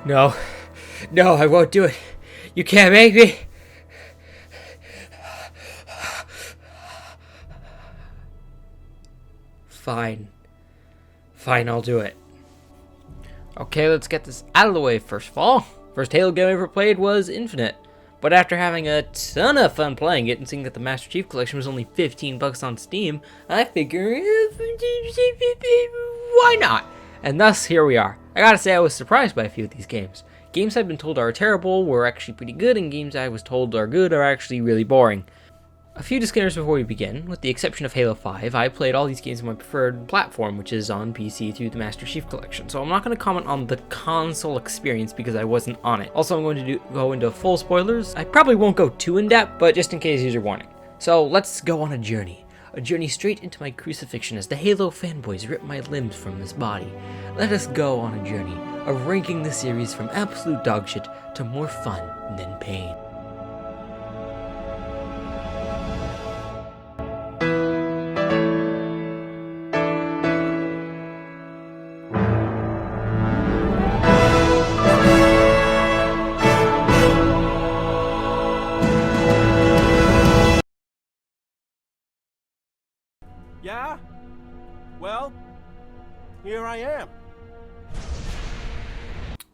No. No, I won't do it. You can't make me. Fine. Fine, I'll do it. Okay, let's get this out of the way first of all. First Halo game I ever played was Infinite. But after having a ton of fun playing it and seeing that the Master Chief Collection was only $15 on Steam, I figured, why not? And thus, here we are. I gotta say, I was surprised by a few of these games. Games I've been told are terrible were actually pretty good, and games I was told are good are actually really boring. A few disclaimers before we begin. With the exception of Halo 5, I played all these games on my preferred platform, which is on PC through the Master Chief Collection, so I'm not going to comment on the console experience because I wasn't on it. Also, I'm going to go into full spoilers. I probably won't go too in-depth, but just in case, user warning. So let's go on a journey straight into my crucifixion as the Halo fanboys rip my limbs from this body. Let us go on a journey of ranking the series from absolute dogshit to more fun than pain. Yeah? Well, here I am.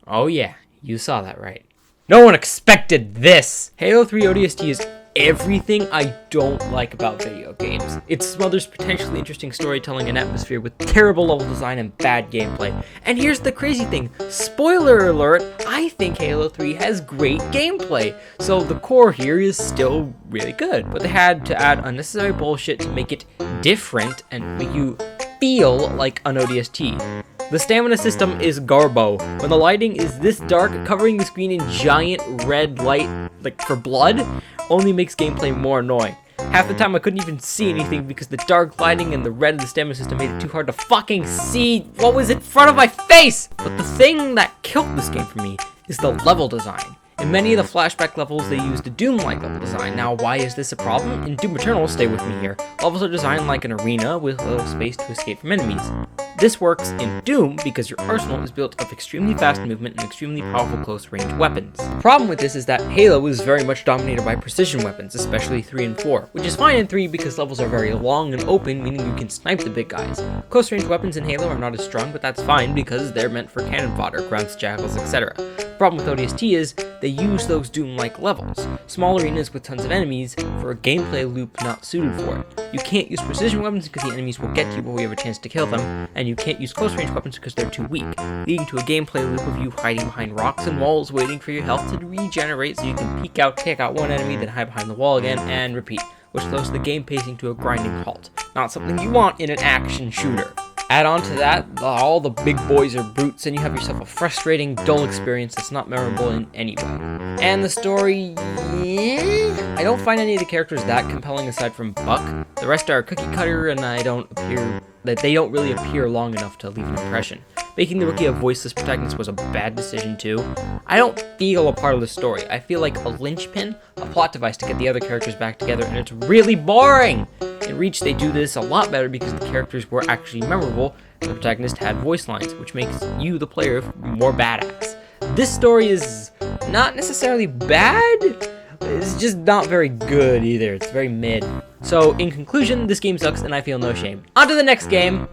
Oh yeah, you saw that right. No one expected this! Halo 3 ODST is everything I don't like about video games. It smothers potentially interesting storytelling and atmosphere with terrible level design and bad gameplay. And here's the crazy thing, spoiler alert, I think Halo 3 has great gameplay. So the core here is still really good, but they had to add unnecessary bullshit to make it different and make you feel like an ODST. The stamina system is garbo. When the lighting is this dark, covering the screen in giant red light, like for blood, only makes gameplay more annoying. Half the time I couldn't even see anything because the dark lighting and the red of the stamina system made it too hard to fucking see what was in front of my face! But the thing that killed this game for me is the level design. In many of the flashback levels, they used a Doom-like level design. Now, why is this a problem? In Doom Eternal, stay with me here, levels are designed like an arena with a little space to escape from enemies. This works in Doom because your arsenal is built of extremely fast movement and extremely powerful close-range weapons. The problem with this is that Halo is very much dominated by precision weapons, especially 3 and 4, which is fine in 3 because levels are very long and open, meaning you can snipe the big guys. Close-range weapons in Halo are not as strong, but that's fine because they're meant for cannon fodder, grunts, jackals, etc. The problem with ODST is they use those Doom-like levels, small arenas with tons of enemies, for a gameplay loop not suited for it. You can't use precision weapons because the enemies will get to you before you have a chance to kill them, and you can't use close-range weapons because they're too weak, leading to a gameplay loop of you hiding behind rocks and walls waiting for your health to regenerate so you can peek out, take out one enemy, then hide behind the wall again, and repeat, which slows the game pacing to a grinding halt. Not something you want in an action shooter. Add on to that, all the big boys are brutes, and you have yourself a frustrating, dull experience that's not memorable in any way. And the story, yeah, I don't find any of the characters that compelling aside from Buck. The rest are cookie cutter, and they don't really appear long enough to leave an impression. Making the rookie a voiceless protagonist was a bad decision too. I don't feel a part of the story. I feel like a linchpin, a plot device to get the other characters back together, and it's really boring! In Reach, they do this a lot better because the characters were actually memorable, and the protagonist had voice lines, which makes you, the player, more badass. This story is not necessarily bad, it's just not very good either. It's very mid. So, in conclusion, this game sucks and I feel no shame. On to the next game!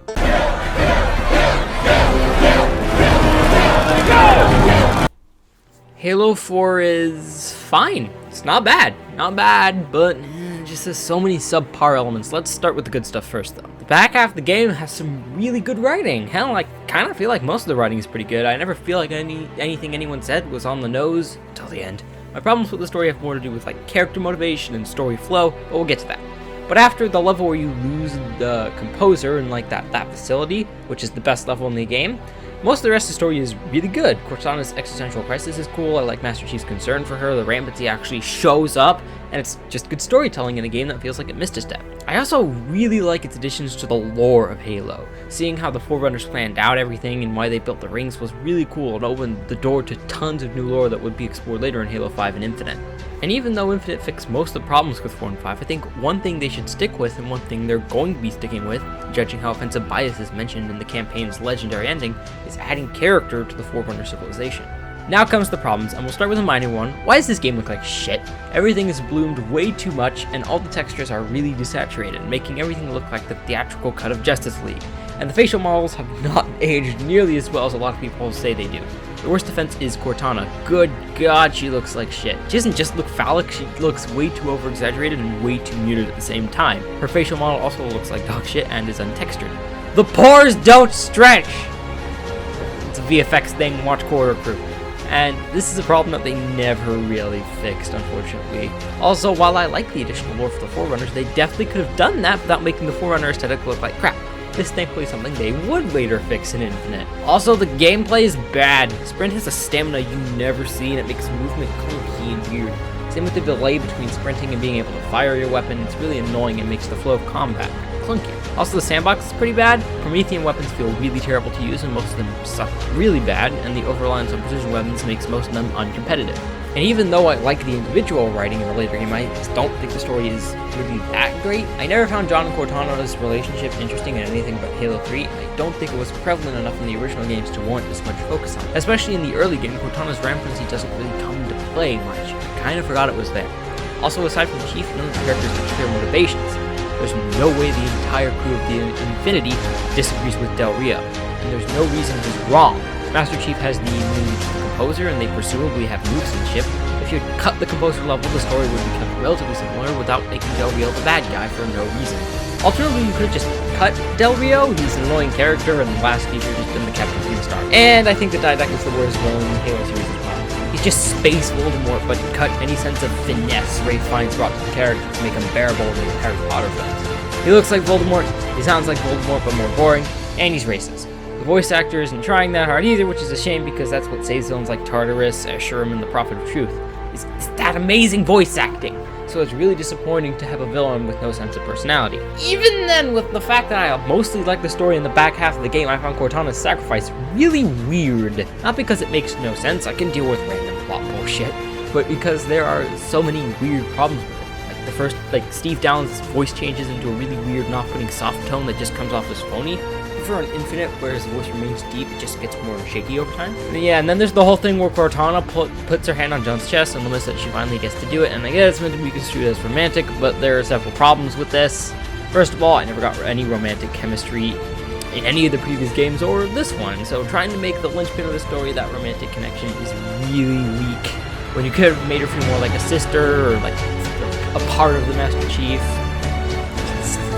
Halo 4 is fine. It's not bad. Not bad, but just has so many subpar elements. Let's start with the good stuff first, though. The back half of the game has some really good writing. Hell, I kind of feel like most of the writing is pretty good. I never feel like anything anyone said was on the nose until the end. My problems with the story have more to do with like character motivation and story flow, but we'll get to that. But after the level where you lose the composer in like that facility, which is the best level in the game, most of the rest of the story is really good. Cortana's existential crisis is cool. I like Master Chief's concern for her. The Rampancy actually shows up, and it's just good storytelling in a game that feels like it missed a step. I also really like its additions to the lore of Halo. Seeing how the Forerunners planned out everything and why they built the rings was really cool and opened the door to tons of new lore that would be explored later in Halo 5 and Infinite. And even though Infinite fixed most of the problems with 4 and 5, I think one thing they should stick with, and one thing they're going to be sticking with, judging how offensive bias is mentioned in the campaign's legendary ending, is adding character to the Forerunner civilization. Now comes the problems, and we'll start with a minor one. Why does this game look like shit? Everything is bloomed way too much, and all the textures are really desaturated, making everything look like the theatrical cut of Justice League. And the facial models have not aged nearly as well as a lot of people say they do. The worst offense is Cortana. Good God, she looks like shit. She doesn't just look phallic, she looks way too over-exaggerated and way too muted at the same time. Her facial model also looks like dog shit and is untextured. The pores don't stretch! It's a VFX thing, watch Corridor Crew. And this is a problem that they never really fixed, unfortunately. Also, while I like the additional lore for the Forerunners, they definitely could have done that without making the Forerunner aesthetic look like crap. This is thankfully something they would later fix in Infinite. Also, the gameplay is bad. Sprint has a stamina you never see, and it makes movement clunky and weird. Same with the delay between sprinting and being able to fire your weapon. It's really annoying and makes the flow of combat clunky. Also, the sandbox is pretty bad. Promethean weapons feel really terrible to use, and most of them suck really bad, and the over-reliance on precision weapons makes most of them uncompetitive. And even though I like the individual writing in the later game, I just don't think the story is really that great. I never found John and Cortana's relationship interesting in anything but Halo 3, and I don't think it was prevalent enough in the original games to warrant this much focus on it. Especially in the early game, Cortana's rampancy doesn't really come into play much. I kind of forgot it was there. Also, aside from Chief, none of the characters have clear motivations. There's no way the entire crew of the Infinity disagrees with Del Rio, and there's no reason he's wrong. Master Chief has the immunity to the Composer, and they presumably have movesmanship. If you had cut the Composer level, the story would be kept relatively similar without making Del Rio the bad guy for no reason. Alternatively, you could have just cut Del Rio. He's an annoying character, and last he should have just been the captain from the start. And I think the Didact is the worst villain in the Halo series as well. He's just space Voldemort, but cut any sense of finesse Ray finds brought to the character to make him bearable in the Harry Potter films. He looks like Voldemort, he sounds like Voldemort, but more boring, and he's racist. The voice actor isn't trying that hard either, which is a shame because that's what saves villains like Tartarus, Escharum, and the Prophet of Truth. It's that amazing voice acting. So it's really disappointing to have a villain with no sense of personality. Even then, with the fact that I mostly like the story in the back half of the game, I found Cortana's sacrifice really weird. Not because it makes no sense, I can deal with random plot bullshit, but because there are so many weird problems with it. Like the first, Steve Downes' voice changes into a really weird and off-putting soft tone that just comes off as phony. For an Infinite, where his voice remains deep, it just gets more shaky over time. Yeah, and then there's the whole thing where Cortana puts her hand on John's chest and limits that she finally gets to do it, and I guess it's meant to be construed as romantic, but there are several problems with this. First of all, I never got any romantic chemistry in any of the previous games or this one, so trying to make the linchpin of the story that romantic connection is really weak, when you could have made her feel more like a sister, or like a part of the Master Chief.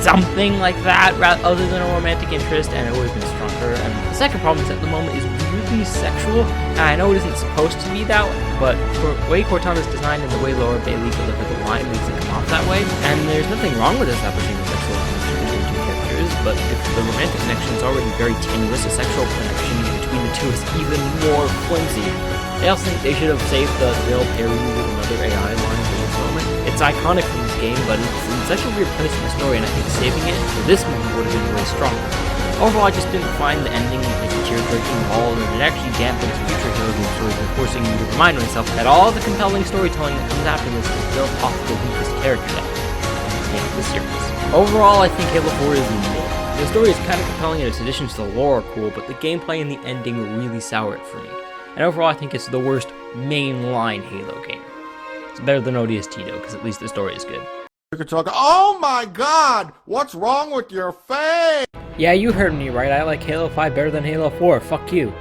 Something like that, other than a romantic interest, and it would have been stronger. And the second problem is at the moment is weirdly sexual. And I know it isn't supposed to be that, but the way Cortana's designed and the way Laura Bailey delivered the line makes it come off that way. And there's nothing wrong with establishing a sexual connection between two characters, but if the romantic connection is already very tenuous, a sexual connection between the two is even more flimsy. I also think they should have saved the Bill Perry with another AI line for this moment. It's iconic from this game, but it's in such a weird place in the story, and I think saving it for this moment would have been way stronger. Overall, I just didn't find the ending like tear-jerking at all, and it actually dampens future Halo game stories by forcing me to remind myself that all the compelling storytelling that comes after this is built off the weakest character deck in the series. Overall, I think Halo 4 is mid. The story is kind of compelling and its additions to the lore are cool, but the gameplay and the ending really sour it for me. And overall, I think it's the worst mainline Halo game. It's better than ODST though, because at least the story is good. Oh my god! What's wrong with your face? Yeah, you heard me right. I like Halo 5 better than Halo 4. Fuck you.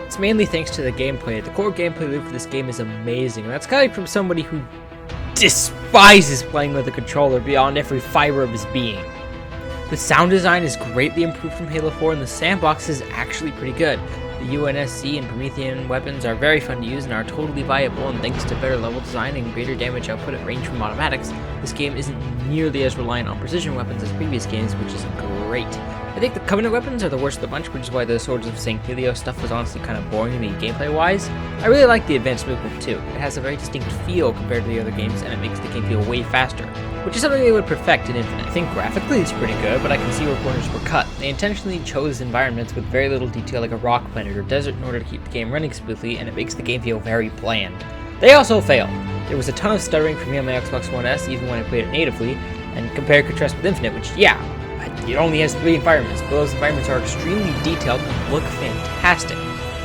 It's mainly thanks to the gameplay. The core gameplay loop for this game is amazing, and that's coming from somebody who despises playing with a controller beyond every fiber of his being. The sound design is greatly improved from Halo 4, and the sandbox is actually pretty good. The UNSC and Promethean weapons are very fun to use and are totally viable, and thanks to better level design and greater damage output at range from automatics, this game isn't nearly as reliant on precision weapons as previous games, which is great. I think the Covenant weapons are the worst of the bunch, which is why the Swords of St. Helios stuff was honestly kind of boring to me gameplay-wise. I really like the advanced movement too. It has a very distinct feel compared to the other games, and it makes the game feel way faster, which is something they would perfect in Infinite. I think graphically it's pretty good, but I can see where corners were cut. They intentionally chose environments with very little detail like a rock planet or desert in order to keep the game running smoothly, and it makes the game feel very bland. They also failed. There was a ton of stuttering for me on my Xbox One S even when I played it natively, and compare and contrast with Infinite, which it only has 3 environments, but those environments are extremely detailed and look fantastic.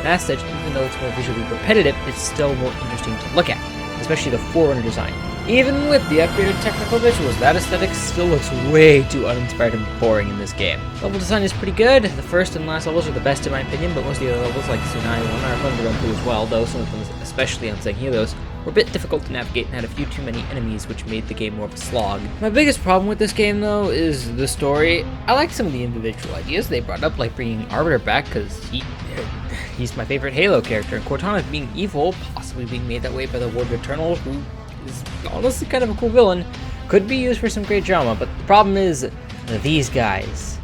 And as such, even though it's more visually repetitive, it's still more interesting to look at, especially the Forerunner design. Even with the upgraded technical visuals, that aesthetic still looks way too uninspired and boring in this game. Level design is pretty good. The first and last levels are the best in my opinion, but most of the other levels, like Tsunai 1, are fun to run through as well, though some of them, especially on Sang Helios, were a bit difficult to navigate and had a few too many enemies, which made the game more of a slog. My biggest problem with this game, though, is the story. I like some of the individual ideas they brought up, like bringing Arbiter back, because he's my favorite Halo character, and Cortana being evil, possibly being made that way by the Ward Eternal, who is honestly kind of a cool villain, could be used for some great drama, but the problem is these guys.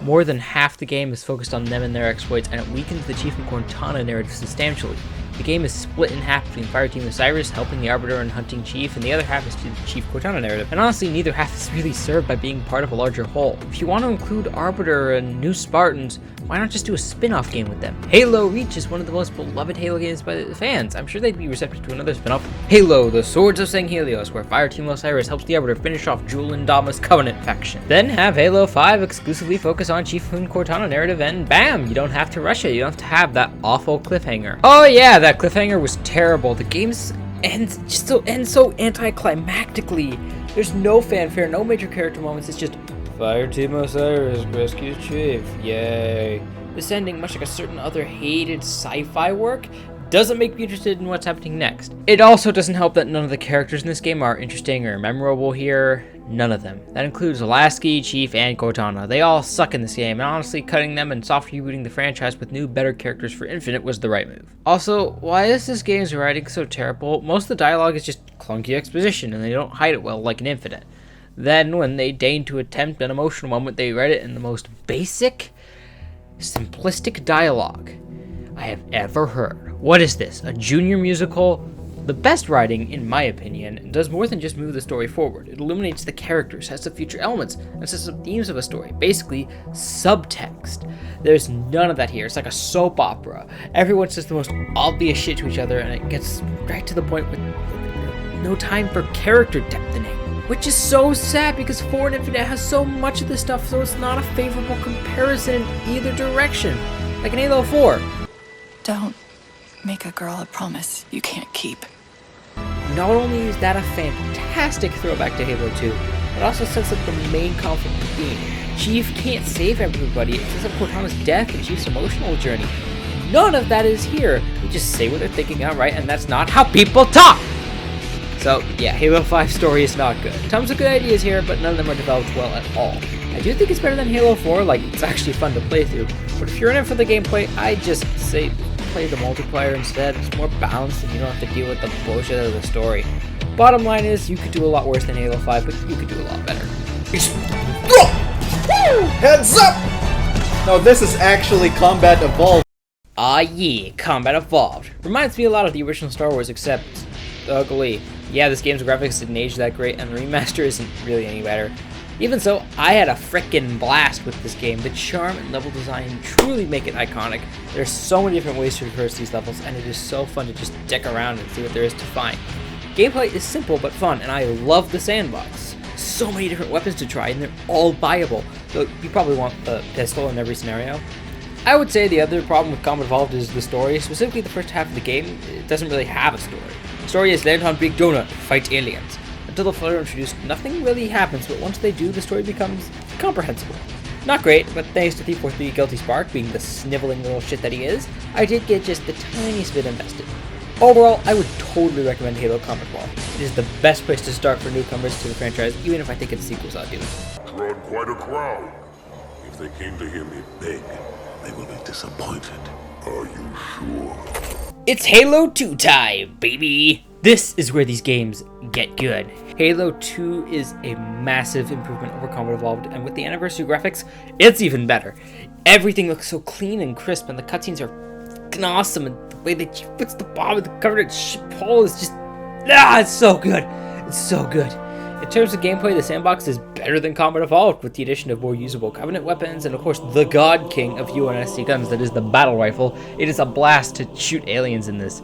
More than half the game is focused on them and their exploits, and it weakens the Chief and Cortana narrative substantially. The game is split in half between Fireteam Osiris helping the Arbiter and hunting Chief, and the other half is to the Chief Cortana narrative. And honestly, neither half is really served by being part of a larger whole. If you want to include Arbiter and New Spartans, why not just do a spin-off game with them? Halo Reach is one of the most beloved Halo games by the fans. I'm sure they'd be receptive to another spin-off. Halo, the Swords of Sang Helios, where Fireteam Osiris helps the Arbiter finish off Jewel and Dama's Covenant faction. Then have Halo 5 exclusively focus on Chief and Cortana narrative, and bam, you don't have to rush it. You don't have to have that awful cliffhanger. Oh yeah, that cliffhanger was terrible. The game's ends so anticlimactically. There's no fanfare, no major character moments. It's just Fireteam Osiris rescues Chief. Yay. This ending, much like a certain other hated sci-fi work, doesn't make me interested in what's happening next. It also doesn't help that none of the characters in this game are interesting or memorable here. None of them. That includes Lasky, Chief, and Cortana. They all suck in this game, and honestly, cutting them and soft rebooting the franchise with new, better characters for Infinite was the right move. Also, why is this game's writing so terrible? Most of the dialogue is just clunky exposition, and they don't hide it well like in Infinite. Then, when they deign to attempt an emotional moment, they write it in the most basic, simplistic dialogue I have ever heard. What is this? A junior musical? The best writing, in my opinion, does more than just move the story forward. It illuminates the characters, has the future elements, and sets up themes of a story. Basically, subtext. There's none of that here. It's like a soap opera. Everyone says the most obvious shit to each other, and it gets right to the point with no time for character depthening. Which is so sad because 4 and Infinite has so much of this stuff, so it's not a favorable comparison in either direction. Like in Halo 4. Don't make a girl a promise you can't keep. Not only is that a fantastic throwback to Halo 2, it also sets up the main conflict of the game. Chief can't save everybody, it sets up Cortana's death and Chief's emotional journey. None of that is here. They just say what they're thinking outright, and that's not how people talk! So, yeah, Halo 5 story is not good. Tons of good ideas here, but none of them are developed well at all. I do think it's better than Halo 4, like, it's actually fun to play through, but if you're in it for the gameplay, I just say play the multiplayer instead. It's more balanced and you don't have to deal with the bullshit of the story. Bottom line is, you could do a lot worse than Halo 5, but you could do a lot better. Heads up! No, this is actually Combat Evolved. Ah yeah, Combat Evolved. Reminds me a lot of the original Star Wars, except ugly. Yeah, this game's graphics didn't age that great, and the remaster isn't really any better. Even so, I had a frickin' blast with this game. The charm and level design truly make it iconic. There's so many different ways to traverse these levels, and it is so fun to just dick around and see what there is to find. Gameplay is simple but fun, and I love the sandbox. So many different weapons to try, and they're all viable, though you probably want the pistol in every scenario. I would say the other problem with Combat Evolved is the story, specifically the first half of the game. It doesn't really have a story. The story is land on Big Donut, fight aliens. Until the flood are introduced, nothing really happens, but once they do, the story becomes comprehensible. Not great, but thanks to Thief 43 Guilty Spark being the sniveling little shit that he is, I did get just the tiniest bit invested. Overall, I would totally recommend Halo Combat Evolved. It is the best place to start for newcomers to the franchise, even if I think its sequel's outdated. Drawn quite a crowd. If they came to hear me beg, they will be disappointed. Are you sure? It's Halo 2 time, baby! This is where these games get good. Halo 2 is a massive improvement over Combat Evolved, and with the anniversary graphics, it's even better. Everything looks so clean and crisp, and the cutscenes are fucking awesome, and the way that she puts the bomb in the covered ship hole is just... it's so good. It's so good. In terms of gameplay, the sandbox is better than Combat Evolved, with the addition of more usable Covenant weapons, and of course the God King of UNSC guns, that is the battle rifle. It is a blast to shoot aliens in this.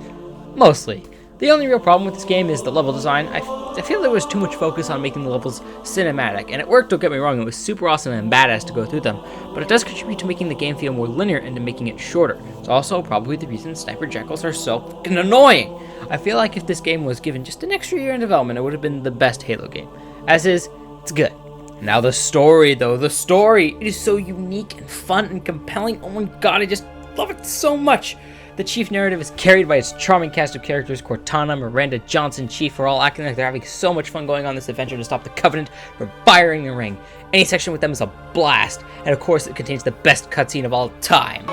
Mostly. The only real problem with this game is the level design. I feel there was too much focus on making the levels cinematic, and it worked, don't get me wrong, it was super awesome and badass to go through them, but it does contribute to making the game feel more linear and to making it shorter. It's also probably the reason Sniper Jackals are so fucking annoying! I feel like if this game was given just an extra year in development, it would have been the best Halo game. As is, it's good. Now the story though, it is so unique and fun and compelling. Oh my god, I just love it so much! The Chief narrative is carried by its charming cast of characters. Cortana, Miranda, Johnson, Chief are all acting like they're having so much fun going on this adventure to stop the Covenant from firing the ring. Any section with them is a blast, and of course it contains the best cutscene of all time.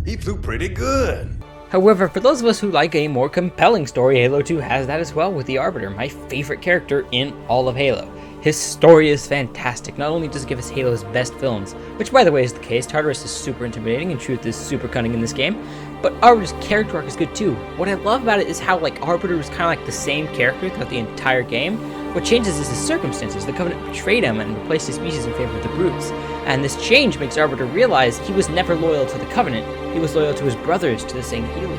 He flew pretty good. However, for those of us who like a more compelling story, Halo 2 has that as well with the Arbiter, my favorite character in all of Halo. His story is fantastic. Not only does it give us Halo's best villains, which by the way is the case, Tartarus is super intimidating and Truth is super cunning in this game, but Arbiter's character arc is good too. What I love about it is how Arbiter is kind of like the same character throughout the entire game. What changes is his circumstances. The Covenant betrayed him and replaced his species in favor of the brutes. And this change makes Arbiter realize he was never loyal to the Covenant, he was loyal to his brothers, to the Sangheili.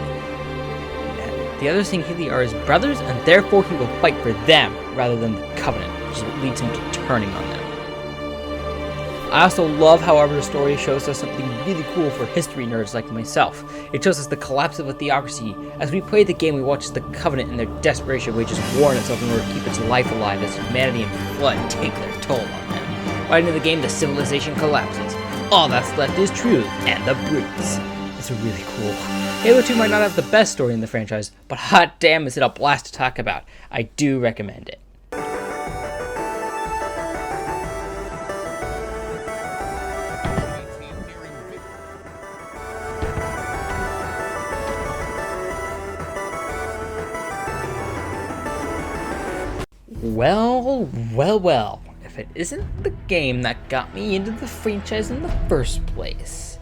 And the other Sangheili are his brothers, and therefore he will fight for them rather than the Covenant, which is what leads him to turning on them. I also love how Arbiter's story shows us something really cool for history nerds like myself. It shows us the collapse of a theocracy. As we play the game, we watch as the Covenant in their desperation wages war on itself in order to keep its life alive as humanity and blood take their toll on them. Right into the game, the civilization collapses. All that's left is truth and the brutes. It's really cool. Halo 2 might not have the best story in the franchise, but hot damn is it a blast to talk about. I do recommend it. Well, if it isn't the game that got me into the franchise in the first place.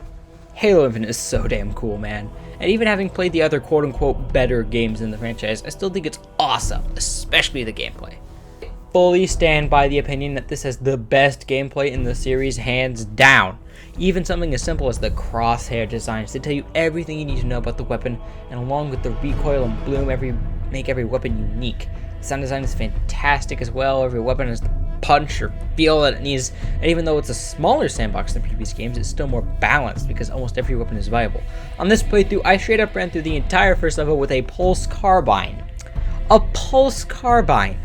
Halo Infinite is so damn cool, man. And even having played the other quote-unquote better games in the franchise, I still think it's awesome, especially the gameplay. I fully stand by the opinion that this has the best gameplay in the series, hands down. Even something as simple as the crosshair designs to tell you everything you need to know about the weapon, and along with the recoil and bloom, make every weapon unique. The sound design is fantastic as well. Every weapon has the punch or feel that it needs, and even though it's a smaller sandbox than previous games, it's still more balanced because almost every weapon is viable. On this playthrough, I straight up ran through the entire first level with a pulse carbine. A pulse carbine!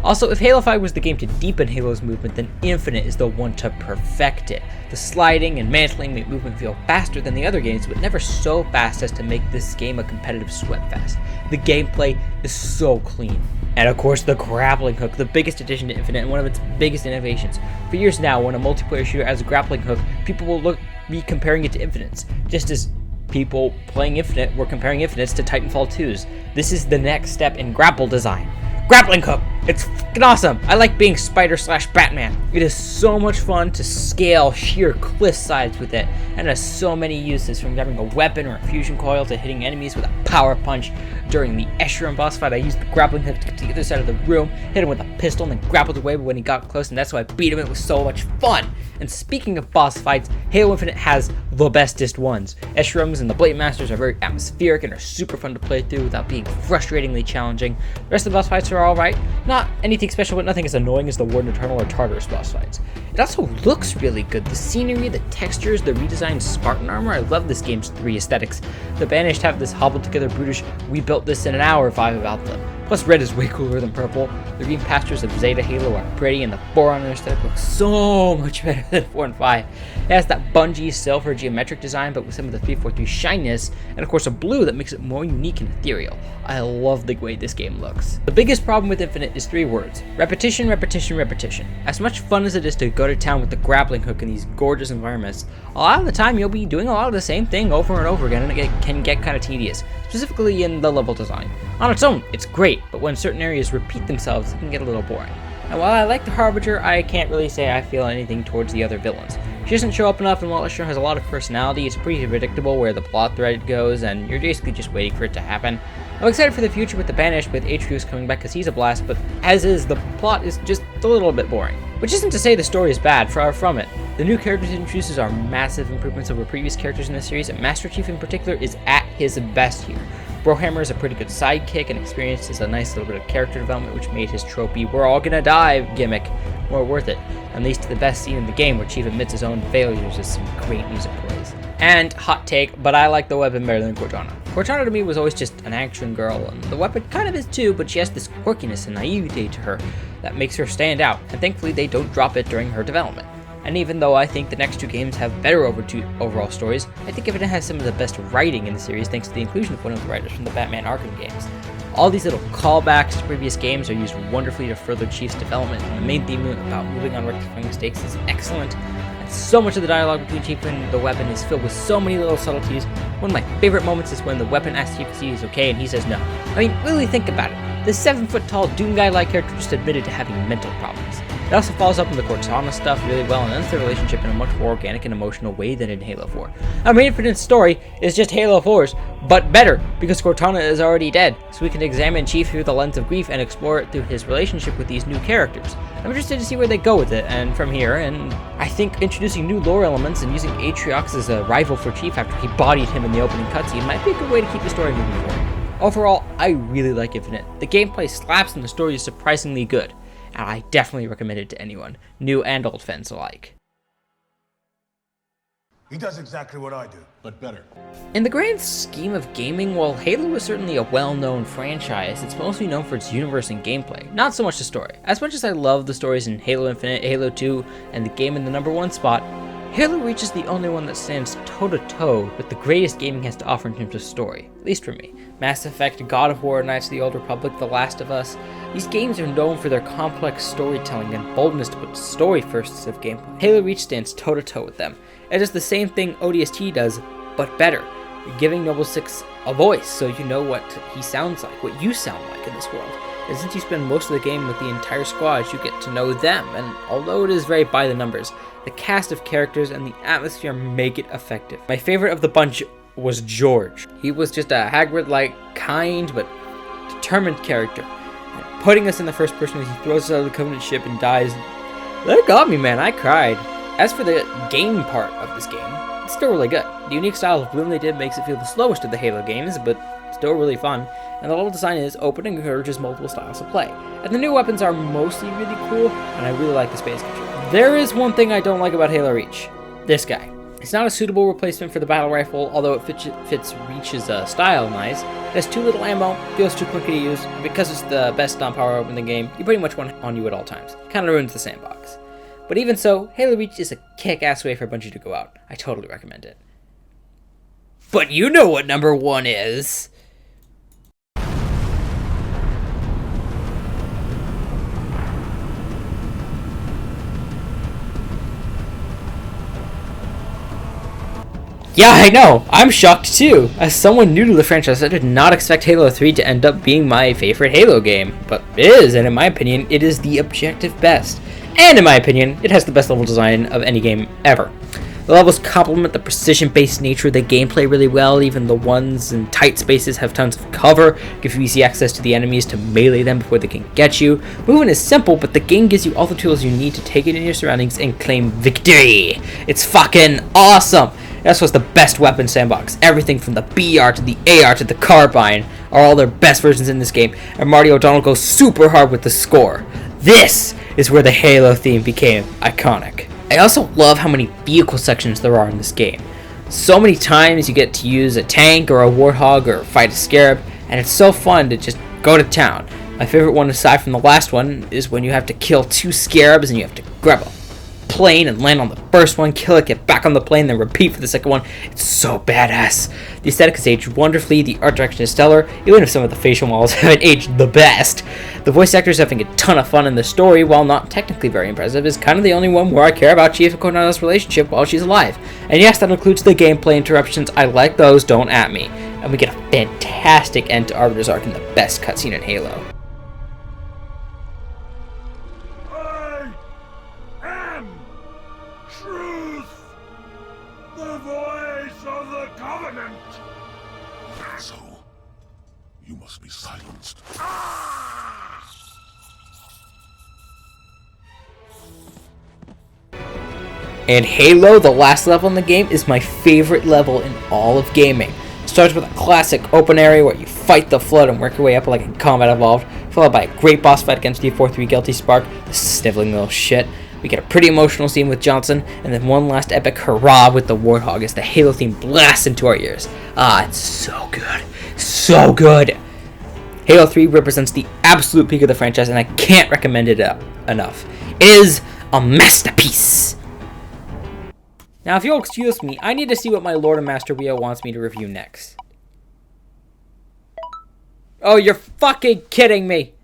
Also, if Halo 5 was the game to deepen Halo's movement, then Infinite is the one to perfect it. The sliding and mantling make movement feel faster than the other games, but never so fast as to make this game a competitive sweatfest. The gameplay is so clean. And of course, the grappling hook, the biggest addition to Infinite and one of its biggest innovations. For years now, when a multiplayer shooter has a grappling hook, people will be comparing it to Infinite's, just as people playing Infinite were comparing Infinites to Titanfall 2's. This is the next step in grapple design. Grappling hook! It's fucking awesome! I like being Spider/Batman. It is so much fun to scale sheer cliff sides with it, and it has so many uses, from grabbing a weapon or a fusion coil to hitting enemies with a power punch. During the Escharum boss fight, I used the grappling hook to get to the other side of the room, hit him with a pistol, and then grappled away when he got close, and that's how I beat him. It was so much fun! And speaking of boss fights, Halo Infinite has the bestest ones. Escherums and the Blade Masters are very atmospheric and are super fun to play through without being frustratingly challenging. The rest of the boss fights are alright. Not anything special, but nothing as annoying as the Warden Eternal or Tartarus boss fights. It also looks really good. The scenery, the textures, the redesigned Spartan armor. I love this game's 3 aesthetics. The Banished have this hobbled together brutish, we built this in an hour vibe about them. Plus red is way cooler than purple. The green pastures of Zeta Halo are pretty, and the Forerunner aesthetic looks so much better than 4 and 5. It has that Bungie silver geometric design, but with some of the 343 shyness, and of course a blue that makes it more unique and ethereal. I love the way this game looks. The biggest problem with Infinite is 3 words. Repetition, repetition, repetition. As much fun as it is to go to town with the grappling hook in these gorgeous environments, a lot of the time you'll be doing a lot of the same thing over and over again, and it can get kind of tedious, specifically in the level design. On its own, it's great, but when certain areas repeat themselves, it can get a little boring. And while I like the Harbinger, I can't really say I feel anything towards the other villains. She doesn't show up enough, and while it sure has a lot of personality, it's pretty predictable where the plot thread goes, and you're basically just waiting for it to happen. I'm excited for the future with the Banished, with Atreus coming back because he's a blast, but as is, the plot is just a little bit boring. Which isn't to say the story is bad, far from it. The new characters it introduces are massive improvements over previous characters in the series, and Master Chief in particular is at his best here. Brohammer is a pretty good sidekick and experiences a nice little bit of character development, which made his tropey "we're all gonna die" gimmick more worth it, and leads to the best scene in the game where Chief admits his own failures as some great music plays. And, hot take, but I like the weapon better than Cortana. Cortana to me was always just an action girl, and the weapon kind of is too, but she has this quirkiness and naivete to her that makes her stand out, and thankfully they don't drop it during her development. And even though I think the next two games have better overall stories, I think Infinite has some of the best writing in the series thanks to the inclusion of one of the writers from the Batman Arkham games. All these little callbacks to previous games are used wonderfully to further Chief's development, and the main theme about moving on rectifying mistakes is excellent. And so much of the dialogue between Chief and the weapon is filled with so many little subtleties. One of my favorite moments is when the weapon asks Chief if he's okay and he says no. I mean, really think about it. This 7-foot-tall Doom Guy-like character just admitted to having mental problems. It also follows up on the Cortana stuff really well and ends the relationship in a much more organic and emotional way than in Halo 4. I mean, Infinite's story is just Halo 4's, but better, because Cortana is already dead, so we can examine Chief through the lens of grief and explore it through his relationship with these new characters. I'm interested to see where they go with it, and from here, and I think introducing new lore elements and using Atriox as a rival for Chief after he bodied him in the opening cutscene might be a good way to keep the story moving forward. Overall, I really like Infinite. The gameplay slaps and the story is surprisingly good, and I definitely recommend it to anyone, new and old fans alike. He does exactly what I do, but better. In the grand scheme of gaming, while Halo is certainly a well-known franchise, it's mostly known for its universe and gameplay, not so much the story. As much as I love the stories in Halo Infinite, Halo 2, and the game in the #1 spot, Halo Reach is the only one that stands toe-to-toe with the greatest gaming has to offer in terms of story, at least for me. Mass Effect, God of War, Knights of the Old Republic, The Last of Us, these games are known for their complex storytelling and boldness to put story first instead of gameplay. Halo Reach stands toe-to-toe with them. It does the same thing ODST does, but better. You're giving Noble Six a voice so you know what he sounds like, what you sound like in this world. And since you spend most of the game with the entire squad, you get to know them, and although it is very by the numbers, the cast of characters and the atmosphere make it effective. My favorite of the bunch was George. He was just a Hagrid-like, kind but determined character. And putting us in the first person as he throws us out of the Covenant ship and dies, that got me, man. I cried. As for the game part of this game, it's still really good. The unique style of bloom they did makes it feel the slowest of the Halo games, but still really fun, and the level design is open and encourages multiple styles of play. And the new weapons are mostly really cool, and I really like the space control. There is one thing I don't like about Halo Reach. This guy. It's not a suitable replacement for the battle rifle, although it fits Reach's style nice. It has too little ammo, feels too quick to use, and because it's the best stun power up in the game, you pretty much want it on you at all times. Kinda ruins the sandbox. But even so, Halo Reach is a kick-ass way for Bungie to go out. I totally recommend it. But you know what #1 is! Yeah, I know! I'm shocked too! As someone new to the franchise, I did not expect Halo 3 to end up being my favorite Halo game. But it is, and in my opinion, it is the objective best. And in my opinion, it has the best level design of any game ever. The levels complement the precision-based nature of the gameplay really well. Even the ones in tight spaces have tons of cover, give you easy access to the enemies to melee them before they can get you. Movement is simple, but the game gives you all the tools you need to take it in your surroundings and claim victory. It's fucking awesome! That's what's the best weapon sandbox. Everything from the BR to the AR to the carbine are all their best versions in this game, and Marty O'Donnell goes super hard with the score. This is where the Halo theme became iconic. I also love how many vehicle sections there are in this game. So many times you get to use a tank or a warthog or fight a scarab, and it's so fun to just go to town. My favorite one aside from the last one is when you have to kill 2 scarabs and you have to grab a plane and land on the first one, kill it, get back on the plane, then repeat for the second one. It's so badass. The aesthetic has aged wonderfully, the art direction is stellar, even if some of the facial models haven't aged the best. The voice actors having a ton of fun, and the story, while not technically very impressive, is kind of the only one where I care about Chief and Cortana's relationship while she's alive. And yes, that includes the gameplay interruptions. I like those, don't at me. And we get a fantastic end to Arbiter's arc in the best cutscene in Halo. I am truth. Covenant! So, you must be silenced. And Halo, the last level in the game, is my favorite level in all of gaming. It starts with a classic open area where you fight the Flood and work your way up like in Combat Evolved, followed by a great boss fight against D43 Guilty Spark, the sniveling little shit. We get a pretty emotional scene with Johnson, and then one last epic hurrah with the Warthog as the Halo theme blasts into our ears. Ah, it's so good. So good! Halo 3 represents the absolute peak of the franchise, and I can't recommend it enough. It is a masterpiece! Now, if you'll excuse me, I need to see what my Lord and Master Rio wants me to review next. Oh, you're fucking kidding me!